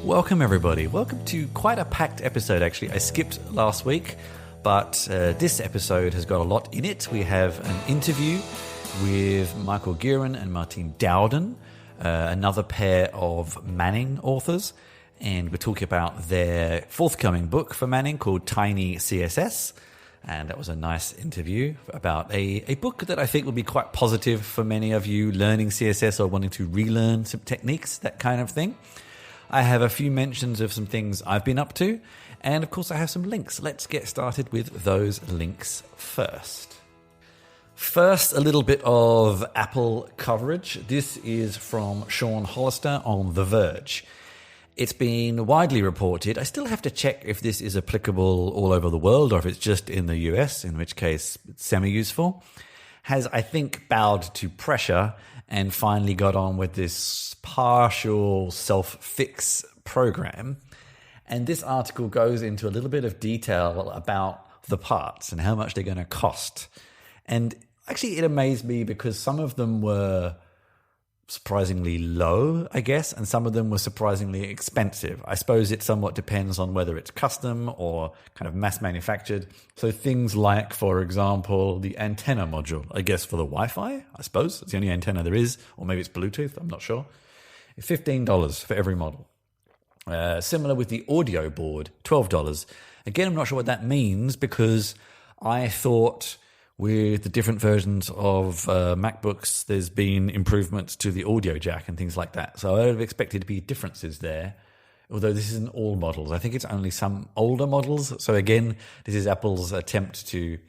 Welcome, everybody. Welcome to quite a packed episode, actually. I skipped last week, but this episode has got a lot in it. We have an interview with Michael Gearan and Martine Dowden, another pair of Manning authors, and we're talking about their forthcoming book for Manning called Tiny CSS. And that was a nice interview about a book that I think will be quite positive for many of you learning CSS or wanting to relearn some techniques, that kind of thing. I have a few mentions of some things I've been up to, and of course I have some links. Let's get started with those links first. First, a little bit of Apple coverage. This is from Sean Hollister on The Verge. It's been widely reported. I still have to check if this is applicable all over the world or if it's just in the US, in which case it's semi-useful. Has, I think, bowed to pressure and finally got on with this partial self-fix program. And this article goes into a little bit of detail about the parts and how much they're going to cost. And actually, it amazed me because some of them were surprisingly low, I guess, and some of them were surprisingly expensive. I suppose it somewhat depends on whether it's custom or kind of mass manufactured. So things like, for example, the antenna module, I guess for the Wi-Fi, I suppose. It's the only antenna there is, or maybe it's Bluetooth, I'm not sure. $15 for every model. Similar with the audio board, $12. Again, I'm not sure what that means because I thought with the different versions of MacBooks, there's been improvements to the audio jack and things like that. So I would have expected to be differences there, although this isn't all models. I think it's only some older models. So again, this is Apple's attempt to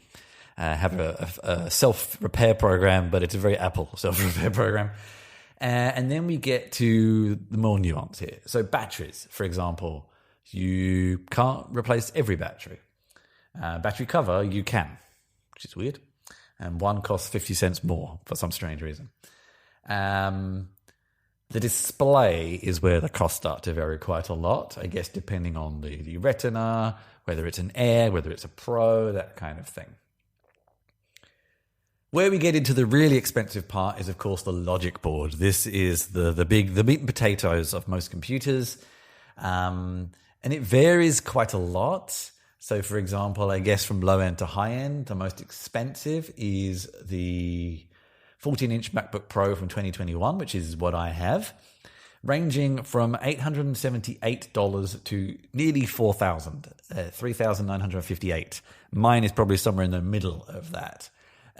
have a self-repair program, but it's a very Apple self-repair program. And then we get to the more nuance here. So batteries, for example, you can't replace every battery. Battery cover, you can, which is weird. And one costs 50 cents more for some strange reason. The display is where the costs start to vary quite a lot, I guess, depending on the Retina, whether it's an Air, whether it's a Pro, that kind of thing. Where we get into the really expensive part is, of course, the logic board. This is the meat and potatoes of most computers. And it varies quite a lot. So, for example, I guess from low end to high end, the most expensive is the 14-inch MacBook Pro from 2021, which is what I have, ranging from $878 to nearly $4,000, $3,958. Mine is probably somewhere in the middle of that.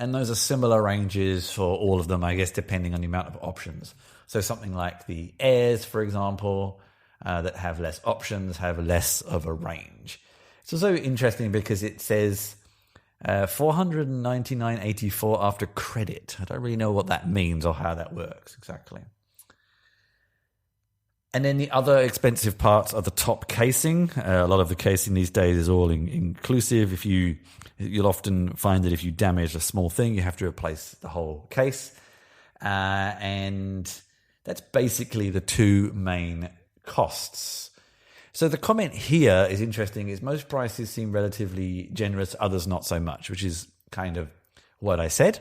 And those are similar ranges for all of them, I guess, depending on the amount of options. So something like the Airs, for example, that have less options, have less of a range. It's also interesting because it says $499.84 after credit. I don't really know what that means or how that works exactly. And then the other expensive parts are the top casing. A lot of the casing these days is all inclusive. You'll often find that if you damage a small thing, you have to replace the whole case. And that's basically the two main costs. So the comment here is interesting, is most prices seem relatively generous, others not so much, which is kind of what I said.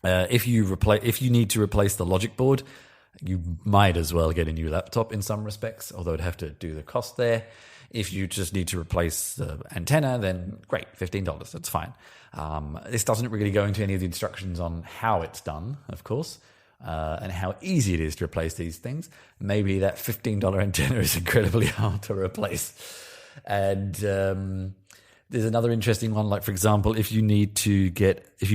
If you need to replace the logic board, you might as well get a new laptop in some respects, although it'd have to do the cost there. If you just need to replace the antenna, then great, $15, that's fine. This doesn't really go into any of the instructions on how it's done, of course. And how easy it is to replace these things. Maybe that $15 antenna is incredibly hard to replace. And there's another interesting one, like, for example, if you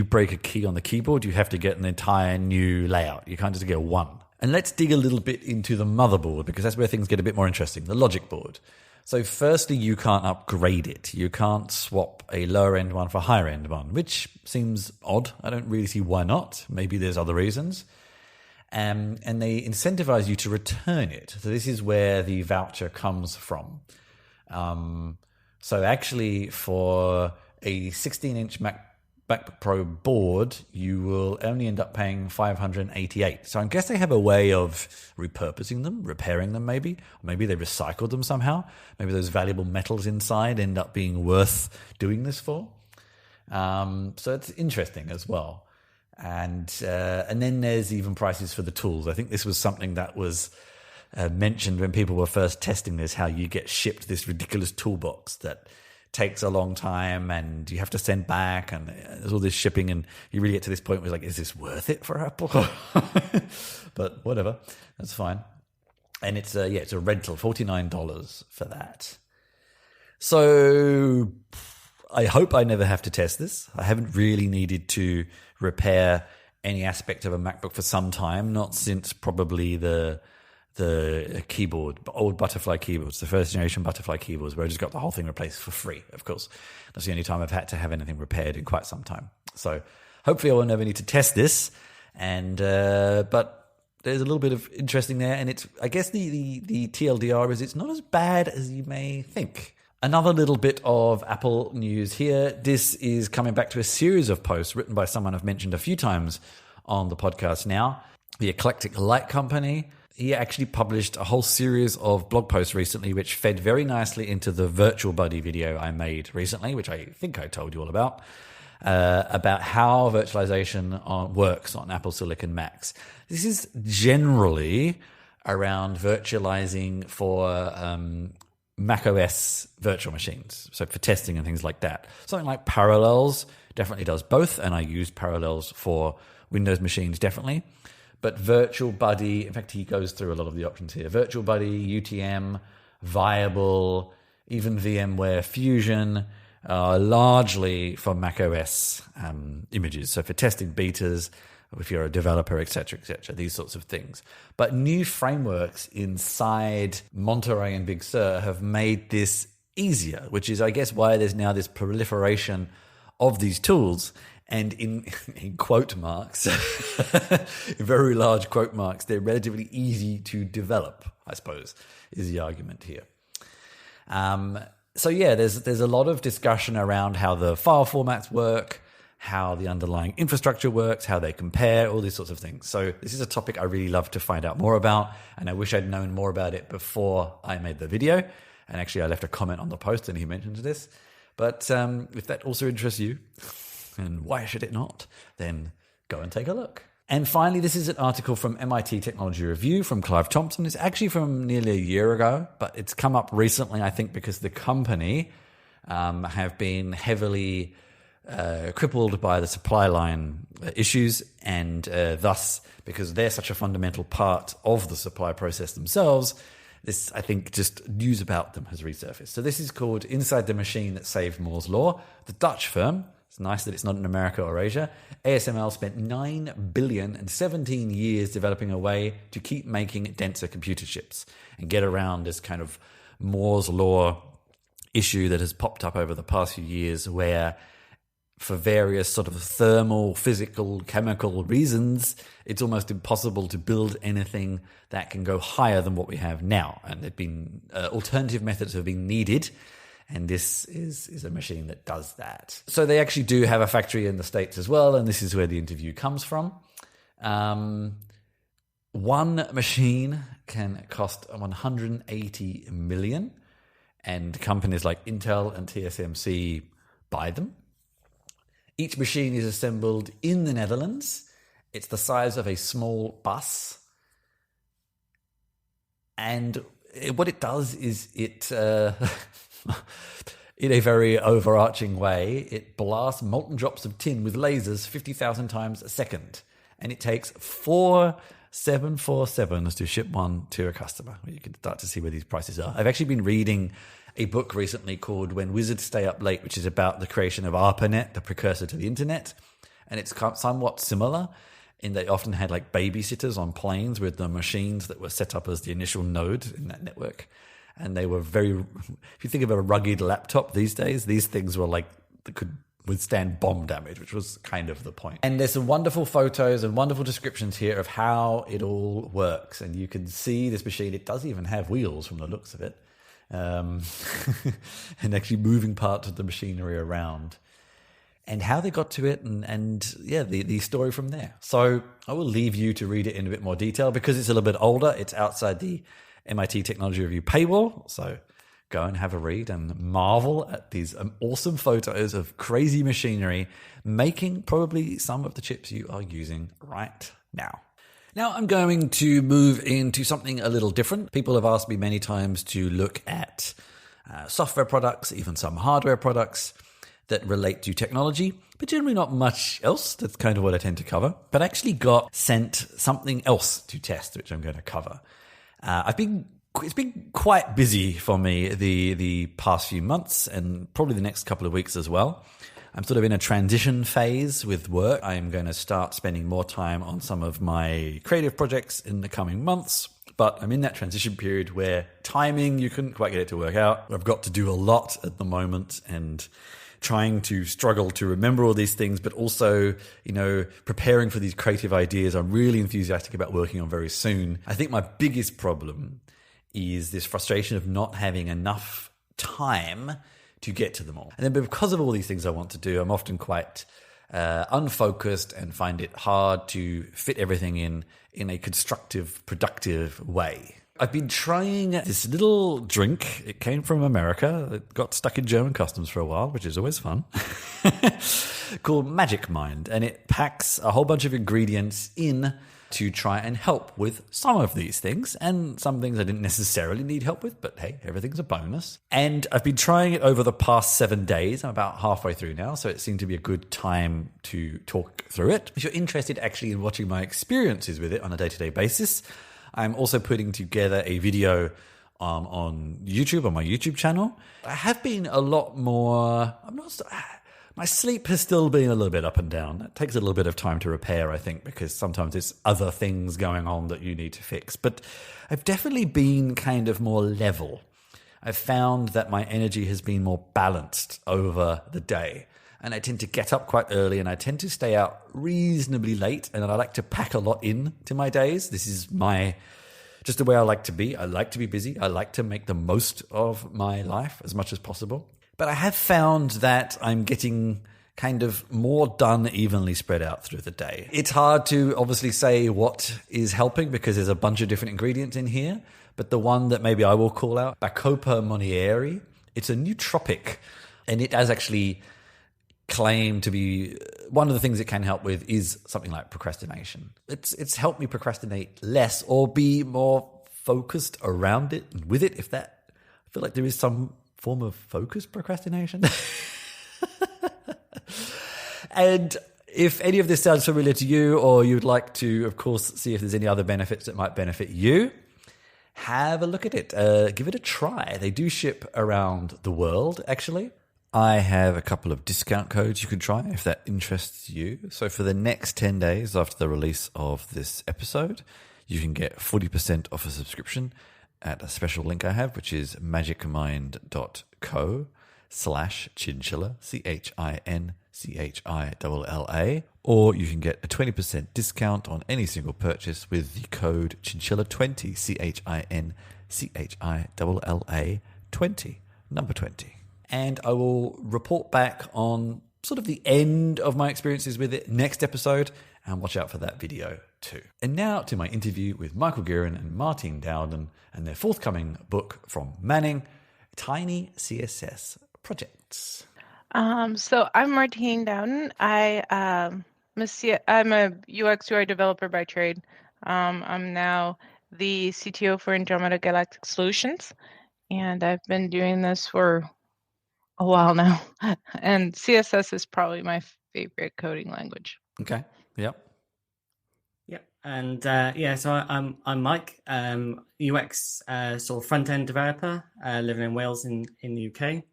break a key on the keyboard, you have to get an entire new layout. You can't just get one. And let's dig a little bit into the motherboard, because that's where things get a bit more interesting, the logic board. So firstly, you can't upgrade it. You can't swap a lower end one for a higher end one, which seems odd. I don't really see why not. Maybe there's other reasons. And they incentivize you to return it. So this is where the voucher comes from. So actually, for a 16-inch MacBook Pro board, you will only end up paying $588. So I guess they have a way of repurposing them, repairing them maybe. Or maybe they recycled them somehow. Maybe those valuable metals inside end up being worth doing this for. So it's interesting as well. And then there's even prices for the tools. I think this was something that was mentioned when people were first testing this, how you get shipped this ridiculous toolbox that takes a long time and you have to send back, and there's all this shipping, and you really get to this point where it's like, is this worth it for Apple? But whatever, that's fine. And it's a rental, $49 for that. So I hope I never have to test this. I haven't really needed to repair any aspect of a MacBook for some time, not since probably the keyboard, old Butterfly keyboards, the first generation Butterfly keyboards, where I just got the whole thing replaced for free, of course. That's the only time I've had to have anything repaired in quite some time. So hopefully I will never need to test this. And but there's a little bit of interesting there, and it's, I guess the TLDR is it's not as bad as you may think. Another little bit of Apple news here. This is coming back to a series of posts written by someone I've mentioned a few times on the podcast now, the Eclectic Light Company. He actually published a whole series of blog posts recently, which fed very nicely into the Virtual Buddy video I made recently, which I think I told you all about how virtualization works on Apple Silicon Macs. This is generally around virtualizing for macOS virtual machines, so for testing and things like that. Something like Parallels definitely does both, and I use Parallels for Windows machines definitely. But Virtual Buddy, in fact, he goes through a lot of the options here. Virtual Buddy, UTM, Viable, even VMware Fusion, largely for macOS images. So for testing betas, if you're a developer, etc., these sorts of things. But new frameworks inside Monterey and Big Sur have made this easier, which is, I guess, why there's now this proliferation of these tools. And in quote marks, in very large quote marks, they're relatively easy to develop, I suppose, is the argument here. So yeah, there's a lot of discussion around how the file formats work, how the underlying infrastructure works, how they compare, all these sorts of things. So this is a topic I really love to find out more about, and I wish I'd known more about it before I made the video. And actually, I left a comment on the post and he mentioned this. But if that also interests you, and why should it not, then go and take a look. And finally, this is an article from MIT Technology Review from Clive Thompson. It's actually from nearly a year ago, but it's come up recently, I think, because the company have been heavily crippled by the supply line issues, and thus, because they're such a fundamental part of the supply process themselves, this, I think, just news about them has resurfaced. So this is called Inside the Machine That Saved Moore's Law. The Dutch firm, it's nice that it's not in America or Asia, ASML spent $9 billion and 17 years developing a way to keep making denser computer chips and get around this kind of Moore's Law issue that has popped up over the past few years, where for various sort of thermal, physical, chemical reasons, it's almost impossible to build anything that can go higher than what we have now. And there've been alternative methods have been needed, and this is a machine that does that. So they actually do have a factory in the States as well, and this is where the interview comes from. One machine can cost $180 million, and companies like Intel and TSMC buy them. Each machine is assembled in the Netherlands. It's the size of a small bus. And what it does is it, in a very overarching way, it blasts molten drops of tin with lasers 50,000 times a second. And it takes 4 747s to ship one to a customer. You can start to see where these prices are. I've actually been reading a book recently called When Wizards Stay Up Late, which is about the creation of ARPANET, the precursor to the internet. And it's somewhat similar in they often had like babysitters on planes with the machines that were set up as the initial node in that network. And they were very, if you think of a rugged laptop these days, these things were like, that could withstand bomb damage, which was kind of the point. And there's some wonderful photos and wonderful descriptions here of how it all works. And you can see this machine, it does even have wheels from the looks of it. And actually moving parts of the machinery around, and how they got to it, and yeah, the story from there. So I will leave you to read it in a bit more detail because it's a little bit older. It's outside the MIT Technology Review paywall. So go and have a read and marvel at these awesome photos of crazy machinery making probably some of the chips you are using right now. Now I'm going to move into something a little different. People have asked me many times to look at software products, even some hardware products that relate to technology, but generally not much else. That's kind of what I tend to cover. But I actually got sent something else to test, which I'm going to cover. It's been quite busy for me the past few months and probably the next couple of weeks as well. I'm sort of in a transition phase with work. I'm going to start spending more time on some of my creative projects in the coming months. But I'm in that transition period where timing, you couldn't quite get it to work out. I've got to do a lot at the moment and trying to struggle to remember all these things, but also, preparing for these creative ideas I'm really enthusiastic about working on very soon. I think my biggest problem is this frustration of not having enough time to get to them all. And then because of all these things I want to do, I'm often quite unfocused and find it hard to fit everything in a constructive, productive way. I've been trying this little drink. It came from America. It got stuck in German customs for a while, which is always fun, called Magic Mind. And it packs a whole bunch of ingredients in to try and help with some of these things, and some things I didn't necessarily need help with, but hey, everything's a bonus. And I've been trying it over the past 7 days. I'm about halfway through now, so it seemed to be a good time to talk through it. If you're interested actually in watching my experiences with it on a day-to-day basis, I'm also putting together a video on YouTube, on my YouTube channel. I have been a lot more... My sleep has still been a little bit up and down. It takes a little bit of time to repair, I think, because sometimes there's other things going on that you need to fix. But I've definitely been kind of more level. I've found that my energy has been more balanced over the day. And I tend to get up quite early and I tend to stay out reasonably late. And I like to pack a lot in to my days. This is just the way I like to be. I like to be busy. I like to make the most of my life as much as possible. But I have found that I'm getting kind of more done evenly spread out through the day. It's hard to obviously say what is helping because there's a bunch of different ingredients in here. But the one that maybe I will call out, Bacopa Monnieri, it's a nootropic. And it has actually claimed to be one of the things it can help with is something like procrastination. It's helped me procrastinate less or be more focused around it and with it. I feel like there is some form of focused procrastination. And if any of this sounds familiar to you, or you'd like to, of course, see if there's any other benefits that might benefit you, have a look at it. Give it a try. They do ship around the world, actually. I have a couple of discount codes you can try if that interests you. So for the next 10 days after the release of this episode, you can get 40% off a subscription at a special link I have, which is magicmind.co/chinchilla, ChinChilla, or you can get a 20% discount on any single purchase with the code chinchilla20, ChinChilla 20, number 20. And I will report back on sort of the end of my experiences with it next episode, and watch out for that video too. And now to my interview with Michael Guerin and Martine Dowden and their forthcoming book from Manning, Tiny CSS Projects. So I'm Martine Dowden. I'm a UX UI developer by trade. I'm now the CTO for Andromeda Galactic Solutions, and I've been doing this for a while now. And CSS is probably my favorite coding language. Okay. Yep. And so I'm Mike, UX sort of front end developer, living in Wales in the UK.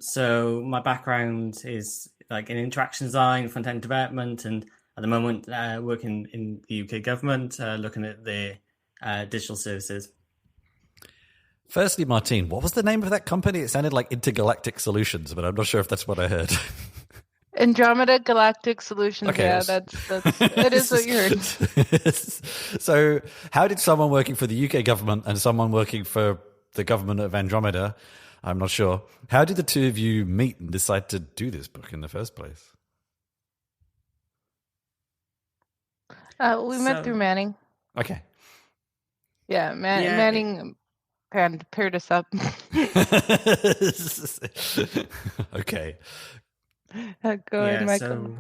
So my background is like in interaction design, front end development, and at the moment working in the UK government, looking at the digital services. Firstly, Martine, what was the name of that company? It sounded like Intergalactic Solutions, but I'm not sure if that's what I heard. Andromeda Galactic Solutions. Okay, yeah, that's it is what you heard. So how did someone working for the UK government and someone working for the government of Andromeda, I'm not sure, how did the two of you meet and decide to do this book in the first place? We met through Manning. Okay. Yeah, Manning paired us up. Okay. Go ahead, Michael.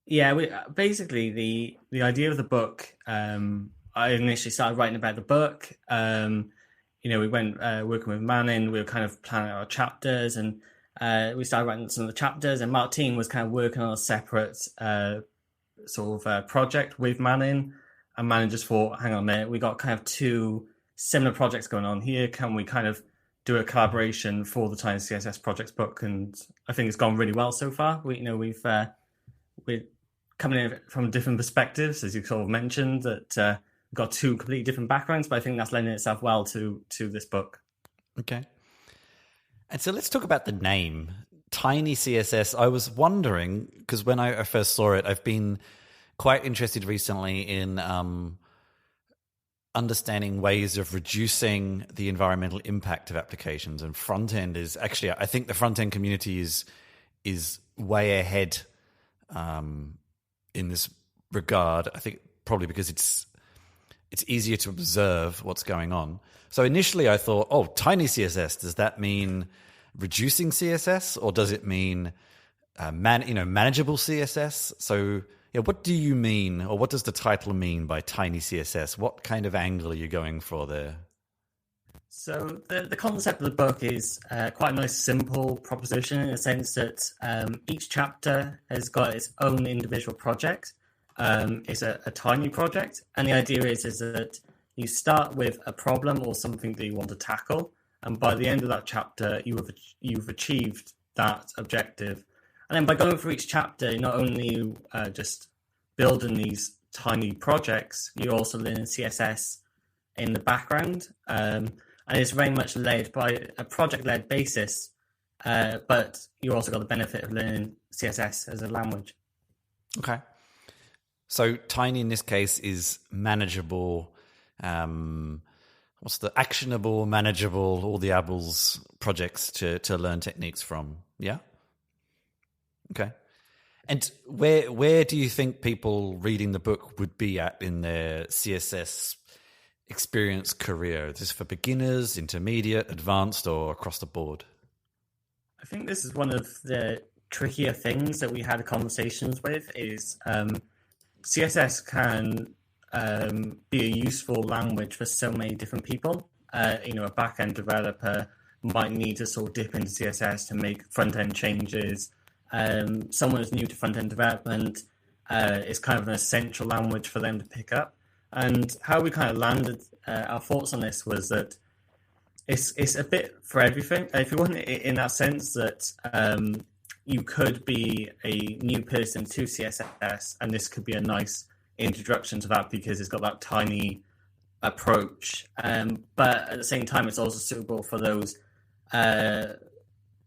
Yeah, basically the idea of the book. I initially started writing about the book. We went working with Manning. We were kind of planning our chapters, and we started writing some of the chapters. And Martine was kind of working on a separate project with Manning, and Manning just thought, "Hang on a minute, we got kind of two similar projects going on here. Can we kind of do a collaboration for the Tiny CSS Projects book?" And I think it's gone really well so far. We're coming in from different perspectives, as you sort of mentioned, that we've got two completely different backgrounds, but I think that's lending itself well to this book. Okay. And so let's talk about the name, Tiny CSS. I was wondering, because when I first saw it, I've been quite interested recently in understanding ways of reducing the environmental impact of applications. And front end is actually, I think the front end community is way ahead in this regard. I think probably because it's easier to observe what's going on. So initially I thought, oh, tiny CSS, does that mean reducing CSS, or does it mean manageable CSS? So yeah, what do you mean, or what does the title mean by tiny CSS? What kind of angle are you going for there? So the concept of the book is quite a nice, simple proposition in the sense that each chapter has got its own individual project. It's a tiny project, and the idea is that you start with a problem or something that you want to tackle, and by the end of that chapter, you've achieved that objective. And then by going through each chapter, you're not only just building these tiny projects, you're also learning CSS in the background. And it's very much led by a project-led basis, but you also got the benefit of learning CSS as a language. Okay. So tiny in this case is manageable. What's the actionable, manageable, all the apples projects to learn techniques from? Yeah? Okay. And where do you think people reading the book would be at in their CSS experience career? Is this for beginners, intermediate, advanced, or across the board? I think this is one of the trickier things that we had conversations with is CSS can be a useful language for so many different people. A back-end developer might need to sort of dip into CSS to make front-end changes. Someone who's new to front-end development is kind of an essential language for them to pick up. And how we kind of landed our thoughts on this was that it's a bit for everything. If you want, in that sense that you could be a new person to CSS, and this could be a nice introduction to that because it's got that tiny approach. But at the same time, it's also suitable for those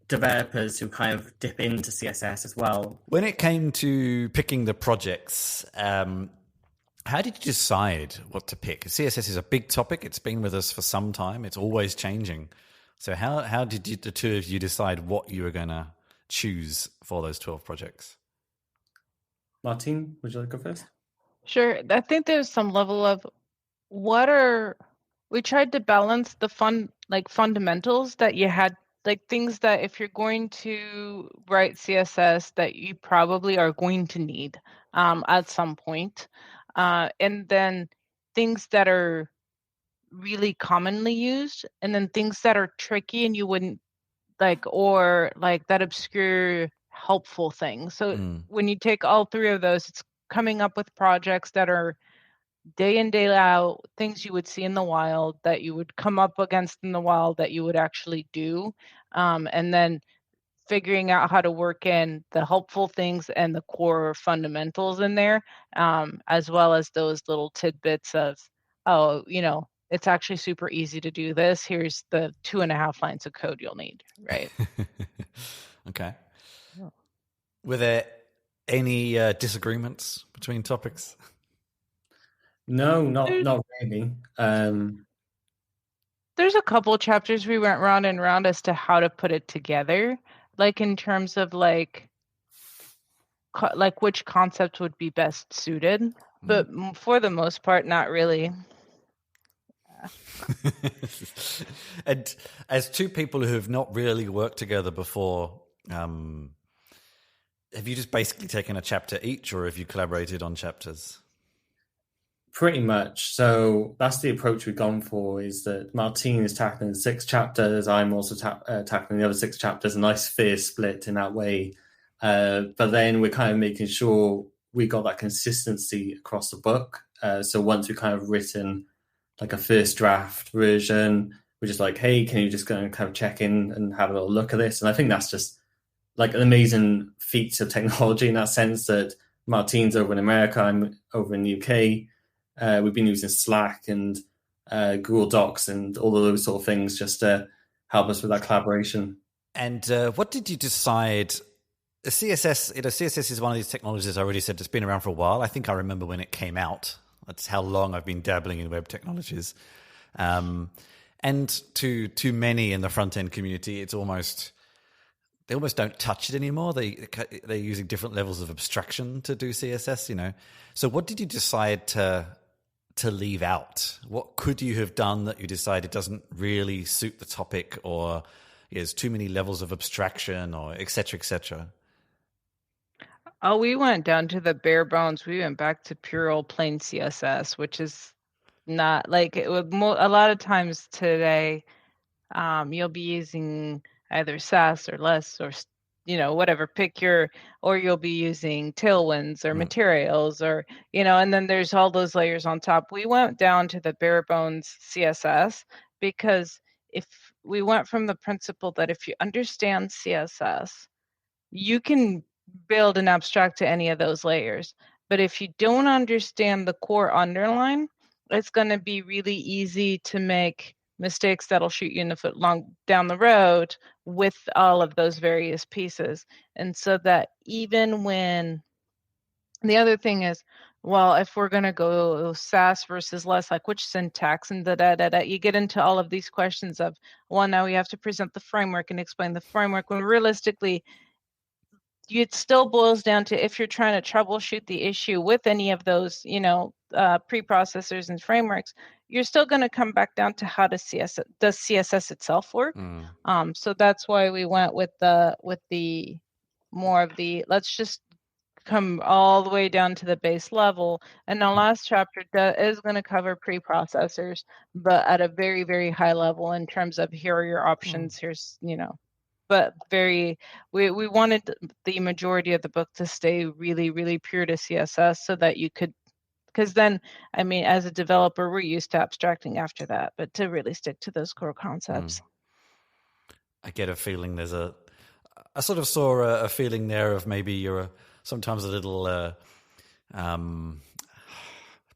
developers who kind of dip into CSS as well. When it came to picking the projects, how did you decide what to pick? CSS is a big topic. It's been with us for some time. It's always changing. So how did the two of you decide what you were going to choose for those 12 projects? Martine, would you like to go first? Sure. I think there's some level of we tried to balance the fundamentals that you had, like things that if you're going to write CSS that you probably are going to need at some point. And then things that are really commonly used, and then things that are tricky and you wouldn't or that obscure helpful thing. So when you take all three of those, it's coming up with projects that are day in, day out, things you would see in the wild, that you would come up against in the wild, that you would actually do. And then figuring out how to work in the helpful things and the core fundamentals in there, as well as those little tidbits of, it's actually super easy to do this. Here's the 2.5 lines of code you'll need, right? Okay. Yeah. Were there any disagreements between topics? No, not really. There's a couple of chapters we went round and round as to how to put it together, in terms of which concept would be best suited, but for the most part, not really. And as two people who have not really worked together before, have you just basically taken a chapter each, or have you collaborated on chapters? Pretty much. So that's the approach we've gone for, is that Martine is tackling 6 chapters. I'm also tackling the other 6 chapters, a nice fair split in that way. But then we're kind of making sure we got that consistency across the book. So once we've kind of written like a first draft version, we're just like, hey, can you just go and kind of check in and have a little look at this? And I think that's just like an amazing feat of technology in that sense, that Martine's over in America, I'm over in the UK. We've been using Slack and Google Docs and all of those sort of things just to help us with that collaboration. And what did you decide? CSS, CSS is one of these technologies I already said it's been around for a while. I think I remember when it came out. That's how long I've been dabbling in web technologies. And to many in the front end community, it's almost, they almost don't touch it anymore. They're using different levels of abstraction to do CSS, you know. So what did you decide to leave out? What could you have done that you decided doesn't really suit the topic, or there's too many levels of abstraction, or et cetera, et cetera? Oh, we went down to the bare bones. We went back to pure old plain CSS, which is not like it would. A lot of times today, you'll be using either Sass or less, or whatever. Pick your, or you'll be using Tailwinds or materials, or and then there's all those layers on top. We went down to the bare bones CSS because if we went from the principle that if you understand CSS, you can build and abstract to any of those layers. But if you don't understand the core underline, it's going to be really easy to make mistakes that'll shoot you in the foot long down the road with all of those various pieces. And so that even when the other thing is, well, if we're going to go Sass versus less, like which syntax and you get into all of these questions of, well, now we have to present the framework and explain the framework, when realistically, it still boils down to, if you're trying to troubleshoot the issue with any of those, preprocessors and frameworks, you're still going to come back down to how does CSS itself work. So that's why we went with the more of the, let's just come all the way down to the base level. And the last chapter is going to cover preprocessors, but at a very, very high level in terms of, here are your options. Here's, but we wanted the majority of the book to stay really, really pure to CSS, so that you could, because then, I mean, as a developer, we're used to abstracting after that, but to really stick to those core concepts. I get a feeling I sort of saw a feeling there of maybe you're sometimes a little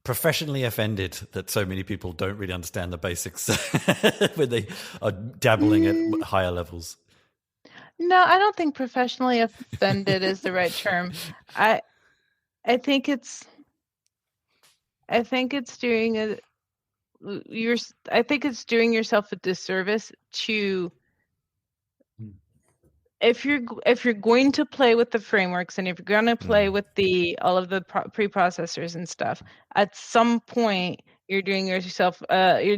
professionally offended that so many people don't really understand the basics when they are dabbling at higher levels. No, I don't think professionally offended is the right term. I think it's doing doing yourself a disservice to, if you're going to play with the frameworks, and if you're going to play with all of the preprocessors and stuff, at some point you're doing yourself a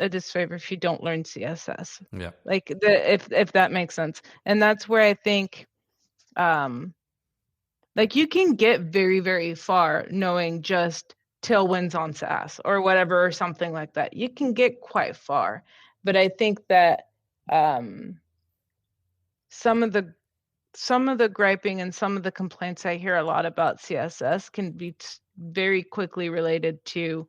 disfavor if you don't learn CSS. Yeah. Like if that makes sense. And that's where I think like you can get very, very far knowing just Tailwinds on Sass or whatever, or something like that. You can get quite far. But I think that some of the griping and some of the complaints I hear a lot about CSS can be very quickly related to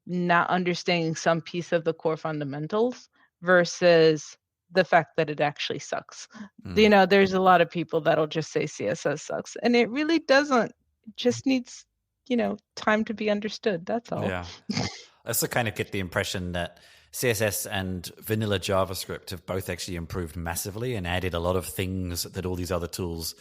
not understanding some piece of the core fundamentals versus the fact that it actually sucks. There's a lot of people that'll just say CSS sucks, and it really doesn't. It just needs, time to be understood. That's all. Yeah. I also kind of get the impression that CSS and vanilla JavaScript have both actually improved massively and added a lot of things that all these other tools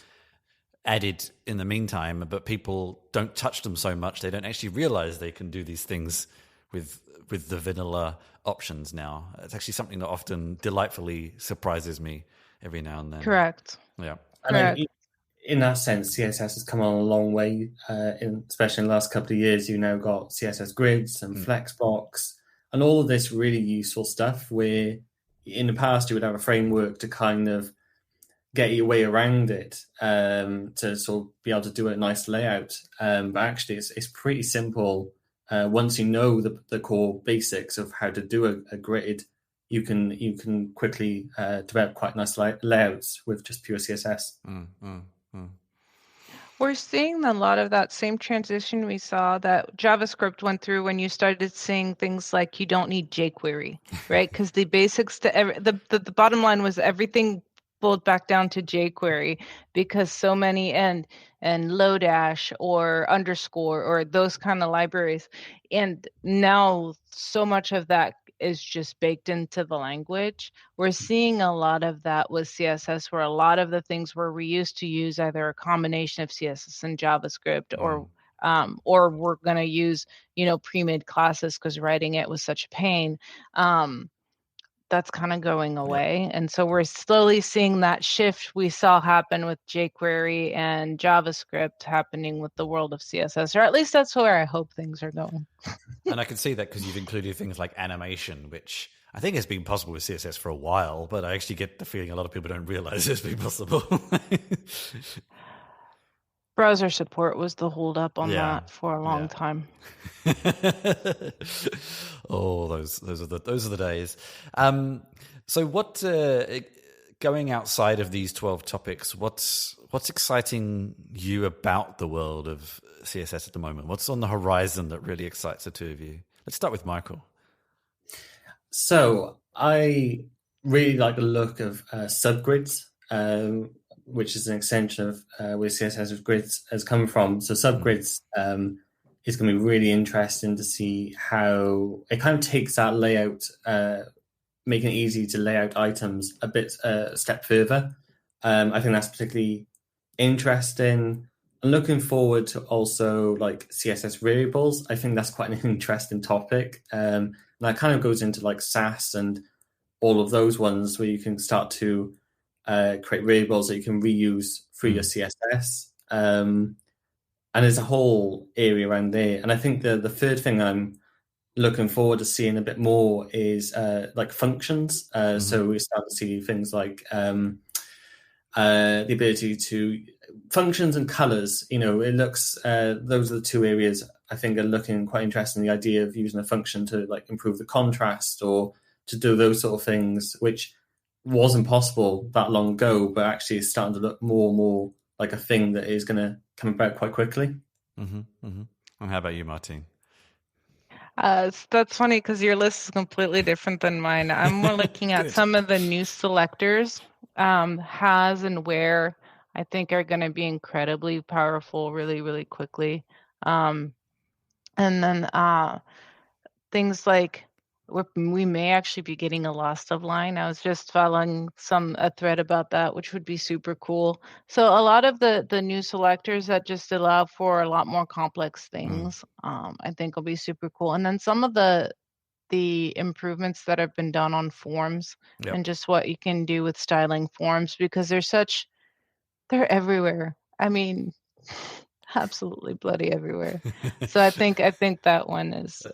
added in the meantime, but people don't touch them so much they don't actually realize they can do these things with the vanilla options now. It's actually something that often delightfully surprises me every now and then. Correct. Yeah. And in that sense, CSS has come on a long way, especially in the last couple of years. You've now got CSS grids and Flexbox and all of this really useful stuff, where in the past you would have a framework to kind of get your way around it to sort of be able to do a nice layout. But actually, it's pretty simple. Once you know the core basics of how to do a grid, you can quickly develop quite nice layouts with just pure CSS. We're seeing a lot of that same transition we saw that JavaScript went through when you started seeing things like you don't need jQuery, right? Because the basics to the bottom line was everything boiled back down to jQuery because so many and Lodash or underscore or those kind of libraries. And now so much of that is just baked into the language. We're seeing a lot of that with CSS, where a lot of the things where we used to use either a combination of CSS and JavaScript, or we're going to use, pre-made classes because writing it was such a pain. That's kind of going away. And so we're slowly seeing that shift we saw happen with jQuery and JavaScript happening with the world of CSS, or at least that's where I hope things are going. And I can see that because you've included things like animation, which I think has been possible with CSS for a while, but I actually get the feeling a lot of people don't realize it's been possible. Browser support was the holdup on that for a long time. Oh, those are the days. So what going outside of these 12 topics, what's exciting you about the world of CSS at the moment? What's on the horizon that really excites the two of you? Let's start with Michael. So I really like the look of subgrids, which is an extension of where CSS with grids has come from. So subgrids is going to be really interesting to see how it kind of takes that layout, making it easy to lay out items a step further. I think that's particularly interesting. I'm looking forward to also like CSS variables. I think that's quite an interesting topic. And that kind of goes into like Sass and all of those ones where you can start to create variables that you can reuse through your CSS. And there's a whole area around there. And I think the third thing I'm looking forward to seeing a bit more is like functions. So we start to see things like the ability to functions and colors. It looks those are the two areas I think are looking quite interesting. The idea of using a function to like improve the contrast or to do those sort of things, which wasn't possible that long ago, but actually is starting to look more and more like a thing that is going to come about quite quickly. And how about you, Martin? That's funny because your list is completely different than mine. I'm more looking at some of the new selectors, has and where I think are going to be incredibly powerful really, really quickly. And then things like we may actually be getting a lost of line. I was just following a thread about that, which would be super cool. So a lot of the new selectors that just allow for a lot more complex things, I think will be super cool. And then some of the improvements that have been done on forms and just what you can do with styling forms, because they're everywhere. I mean, absolutely bloody everywhere. So I think that one is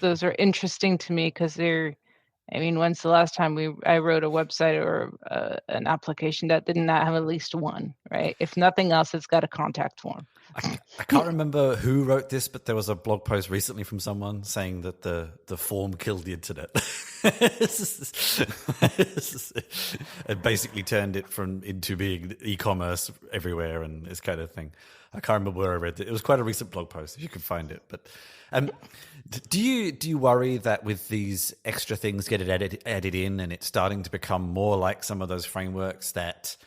those are interesting to me because when's the last time I wrote a website or an application that did not have at least one, right? If nothing else, it's got a contact form. I can't remember who wrote this, but there was a blog post recently from someone saying that the form killed the internet. It basically turned it into being e-commerce everywhere and this kind of thing. I can't remember where I read it. It was quite a recent blog post, if you can find it. But do you worry that with these extra things getting added in and it's starting to become more like some of those frameworks that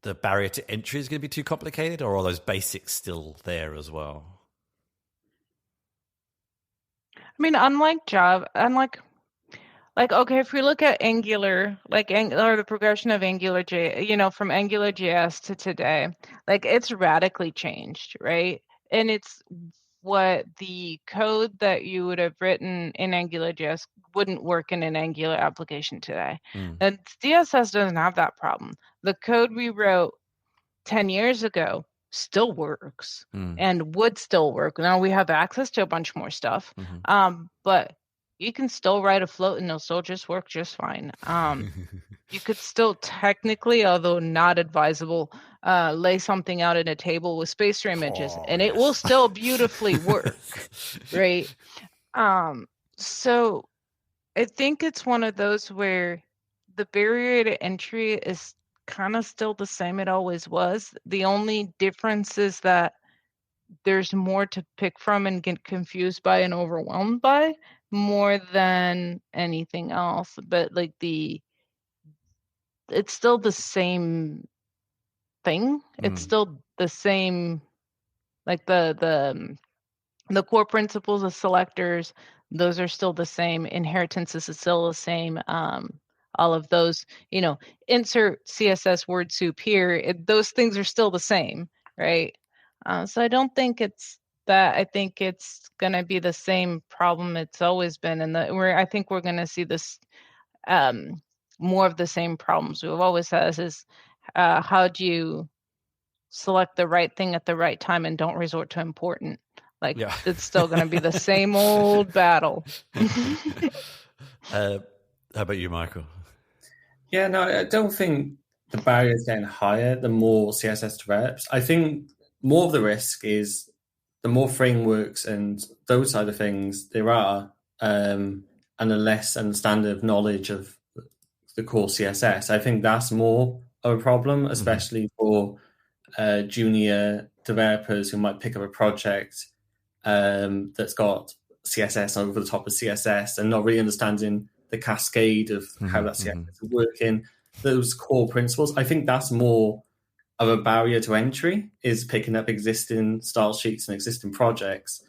the barrier to entry is going to be too complicated, or are those basics still there as well? I mean, unlike Java, okay, if we look at Angular, or the progression of Angular from Angular JS to today, it's radically changed, right? And it's what the code that you would have written in Angular JS wouldn't work in an Angular application today. And CSS doesn't have that problem. The code we wrote 10 years ago still works and would still work. Now we have access to a bunch more stuff, but you can still write a float and it'll still just work just fine. You could still technically, although not advisable, lay something out in a table with spacer images, and it will still beautifully work, right? So I think it's one of those where the barrier to entry is kind of still the same it always was. The only difference is that there's more to pick from and get confused by and overwhelmed by more than anything else. But like it's still the same thing. It's still the same, like the core principles of selectors, those are still the same. Inheritance is still the same. All of those, insert CSS word soup here, those things are still the same, right? So I don't think it's that. I think it's going to be the same problem it's always been. And I think we're going to see this more of the same problems we've always had is how do you select the right thing at the right time and don't resort to important. It's still going to be the same old battle. How about you, Michael? Yeah, no, I don't think the barrier is getting higher the more CSS develops. I think more of the risk is the more frameworks and those side of things there are, and the less understanding of knowledge of the core CSS. I think that's more of a problem, especially for junior developers who might pick up a project that's got CSS over the top of CSS and not really understanding the cascade of how that CSS is working, those core principles. I think that's more of a barrier to entry, is picking up existing style sheets and existing projects.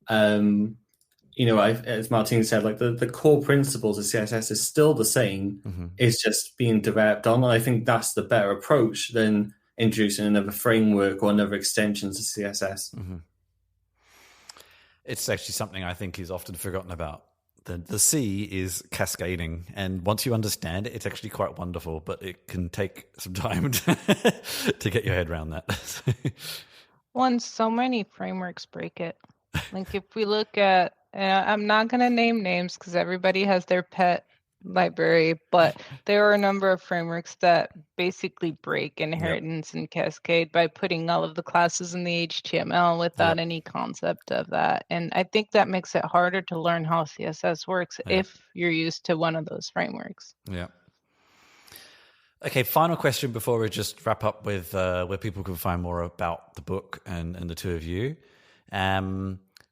As Martin said, like the core principles of CSS is still the same. It's just being developed on. I think that's the better approach than introducing another framework or another extension to CSS. It's actually something I think is often forgotten about. The C is cascading, and once you understand it, it's actually quite wonderful, but it can take some time to get your head around that. So many frameworks break it. Like if we look at, I'm not going to name names because everybody has their pet library, but there are a number of frameworks that basically break inheritance and cascade by putting all of the classes in the HTML without any concept of that. And I think that makes it harder to learn how CSS works if you're used to one of those frameworks. Yeah. Okay, final question before we just wrap up with where people can find more about the book and the two of you.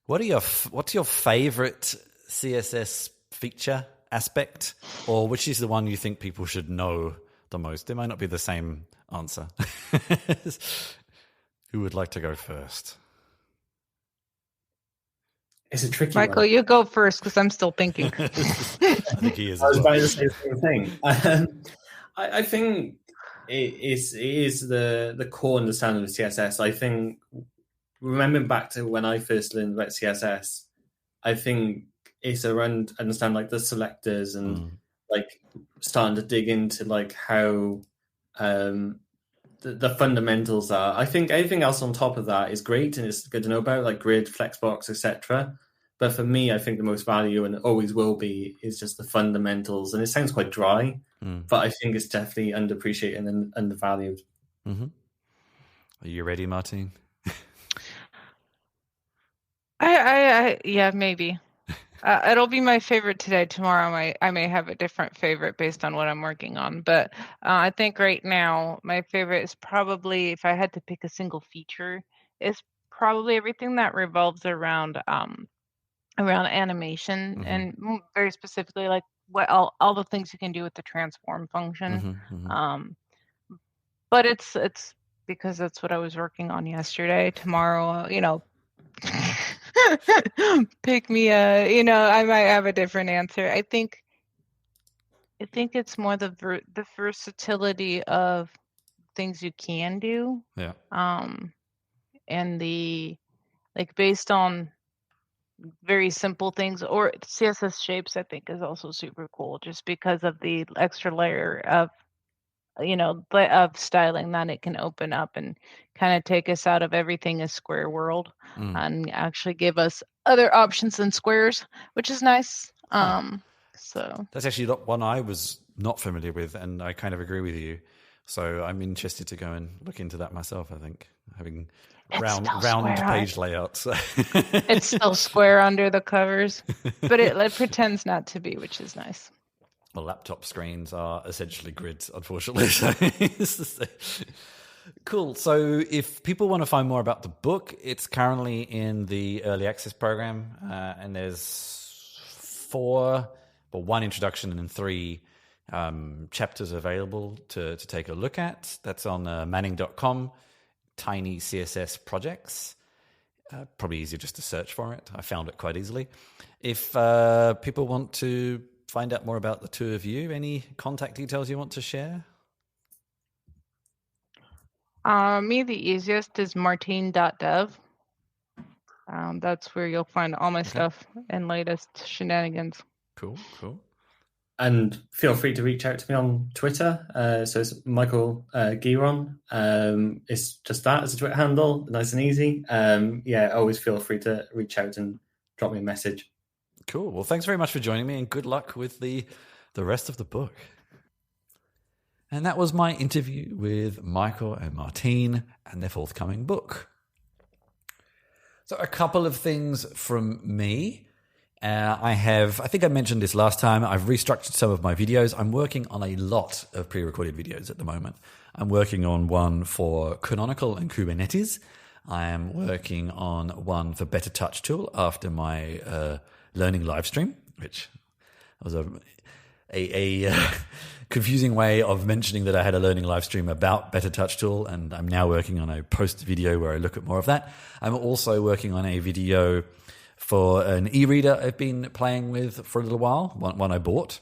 What's your favorite CSS feature aspect, or which is the one you think people should know the most? There might not be the same answer. Who would like to go first? It's a tricky Michael, one. you go first because I'm still thinking. I think he is. I was about to say the same thing. I think it is the core understanding of CSS. I think, remembering back to when I first learned about CSS, I think it's around understand like the selectors and like starting to dig into like how the fundamentals are. I think everything else on top of that is great and it's good to know about, like grid, flexbox, etc. But for me, I think the most value, and always will be, is just the fundamentals. And it sounds quite dry, but I think it's definitely underappreciated and undervalued. Are you ready, Martin? Yeah, maybe. It'll be my favorite today. Tomorrow, I may have a different favorite based on what I'm working on. But I think right now, my favorite is probably, if I had to pick a single feature, is probably everything that revolves around animation and very specifically like what all the things you can do with the transform function. But it's because that's what I was working on yesterday. Tomorrow, pick me I might have a different answer. I think it's more the versatility of things you can do. And the like based on very simple things, or CSS shapes, I think is also super cool just because of the extra layer of of styling that it can open up and kind of take us out of everything is square world and actually give us other options than squares, which is nice. So that's actually not one I was not familiar with, and I kind of agree with you. So I'm interested to go and look into that myself. I think having round page layouts. It's still square under the covers, but it pretends not to be, which is nice. Well, laptop screens are essentially grids, unfortunately. So cool. So if people want to find more about the book, it's currently in the early access program, and there's one introduction and 3 chapters available to take a look at. That's on manning.com, Tiny CSS Projects. Probably easier just to search for it. I found it quite easily. If people want to find out more about the two of you, any contact details you want to share? Me, the easiest is martine.dev. That's where you'll find all my stuff and latest shenanigans. Cool. And feel free to reach out to me on Twitter. So it's Michael Giron. It's just that as a Twitter handle, nice and easy. Always feel free to reach out and drop me a message. Cool. Well, thanks very much for joining me, and good luck with the rest of the book. And that was my interview with Michael and Martine and their forthcoming book. So a couple of things from me. I think I mentioned this last time. I've restructured some of my videos. I'm working on a lot of pre-recorded videos at the moment. I'm working on one for Canonical and Kubernetes. I am working on one for Better Touch Tool after my learning live stream, which was a confusing way of mentioning that I had a learning live stream about Better Touch Tool, and I'm now working on a post video where I look at more of that. I'm also working on a video for an e-reader I've been playing with for a little while, one I bought,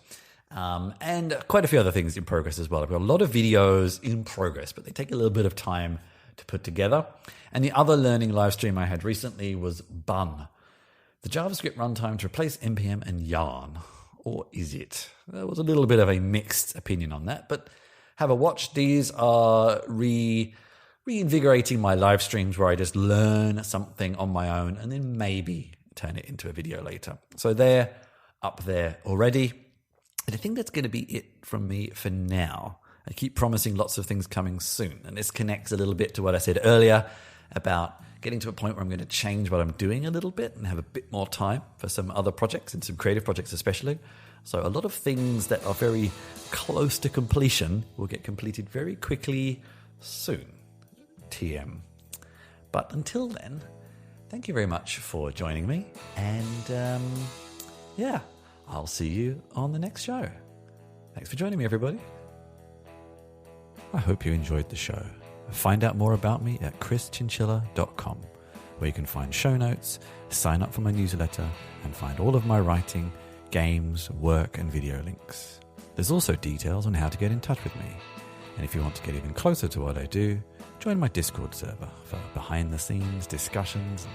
and quite a few other things in progress as well. I've got a lot of videos in progress, but they take a little bit of time to put together. And the other learning live stream I had recently was Bun, the JavaScript runtime to replace NPM and Yarn. Or is it? There was a little bit of a mixed opinion on that, but have a watch. These are reinvigorating my live streams where I just learn something on my own and then maybe turn it into a video later. So they're up there already. And I think that's going to be it from me for now. I keep promising lots of things coming soon. And this connects a little bit to what I said earlier about getting to a point where I'm going to change what I'm doing a little bit and have a bit more time for some other projects and some creative projects especially. So a lot of things that are very close to completion will get completed very quickly soon. TM. But until then, thank you very much for joining me. And I'll see you on the next show. Thanks for joining me, everybody. I hope you enjoyed the show. Find out more about me at chrischinchilla.com, where you can find show notes, sign up for my newsletter, and find all of my writing, games, work, and video links. There's also details on how to get in touch with me. And if you want to get even closer to what I do, join my Discord server for behind-the-scenes discussions and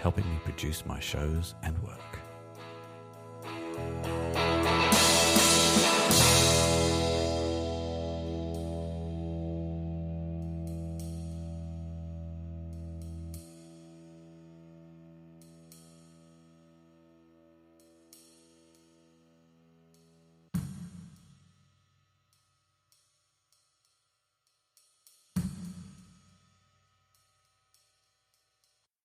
helping me produce my shows and work.